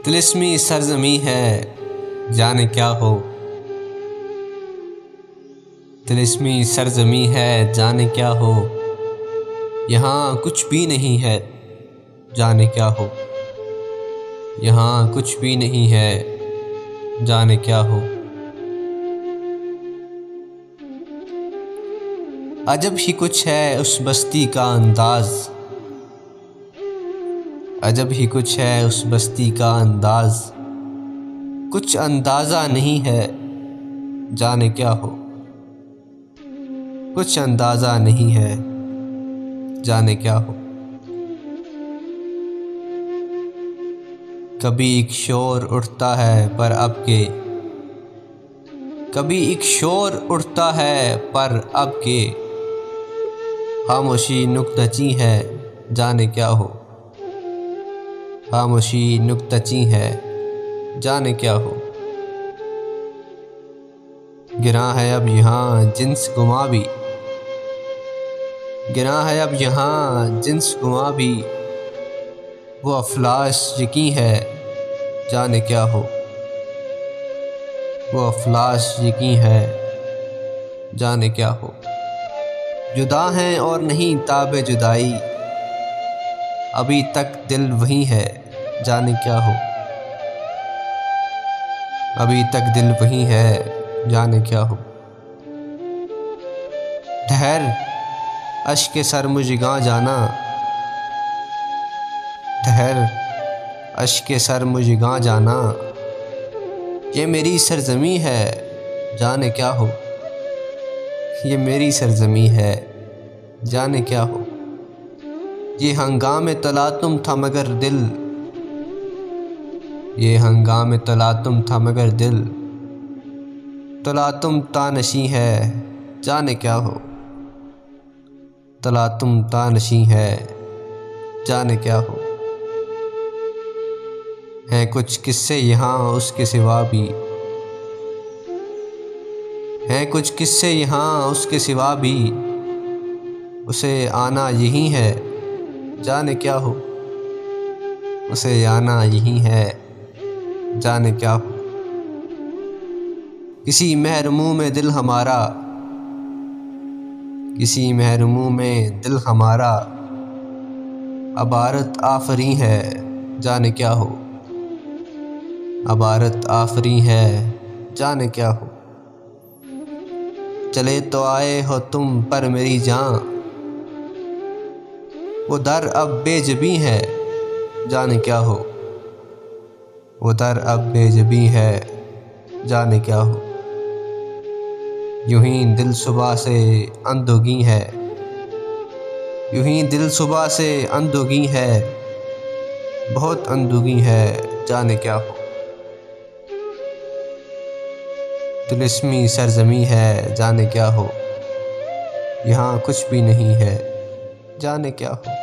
तिलिस्मी सरजमी है जाने क्या हो। तिलिस्मी सरजमी है जाने क्या हो। यहाँ कुछ भी नहीं है जाने क्या हो। यहाँ कुछ भी नहीं है जाने क्या हो। अजब ही कुछ है उस बस्ती का अंदाज। अजब ही कुछ है उस बस्ती का अंदाज। कुछ अंदाज़ा नहीं है जाने क्या हो। कुछ अंदाज़ा नहीं है जाने क्या हो। कभी एक शोर उठता है पर अब के। कभी एक शोर उठता है पर अब के। खामोशी नुक्तची है जाने क्या हो। खामोशी नुक्तची है जाने क्या हो। गिरा है अब यहाँ जिन्स गुमा भी। गिरा है अब यहाँ जिन्स गुमा भी। वो अफलास यकीन है जाने क्या हो। वो अफलास यकीन है जाने क्या हो। जुदा हैं और नहीं ताबे जुदाई। अभी तक दिल वही है जाने क्या हो। अभी तक दिल वही है जाने क्या हो। ठहर अश्क सर मुझगां जाना। ठहर अश्क सर मुझगां जाना। ये मेरी सरजमी है जाने क्या हो। ये मेरी सरजमी है जाने क्या हो। ये हंगामे तलातुम था मगर दिल। ये हंगामे तलातुम था मगर दिल। तलातुम तानशी है जाने क्या हो। तलातुम तानशी है जाने क्या हो। हैं कुछ किस्से यहाँ उसके सिवा भी। हैं कुछ किस्से यहाँ उसके सिवा भी। उसे आना यही है जाने क्या हो। उसे आना यही है जाने क्या हो। किसी महरमू में दिल हमारा। किसी महरमू में दिल हमारा। अबारत आफरी है जाने क्या हो। अबारत आफरी है जाने क्या हो। चले तो आए हो तुम पर मेरी जान। वो दर अब बेजबी है जाने क्या हो। वो दर अब बेजबी है जाने क्या हो। यूं ही दिल सुबह से अंधोगी है। यूं ही दिल सुबह से अंधोगी है। बहुत अंधोगी है जाने क्या हो। तिलिस्मी सरजमी है जाने क्या हो। यहाँ कुछ भी नहीं है जाने क्या हो।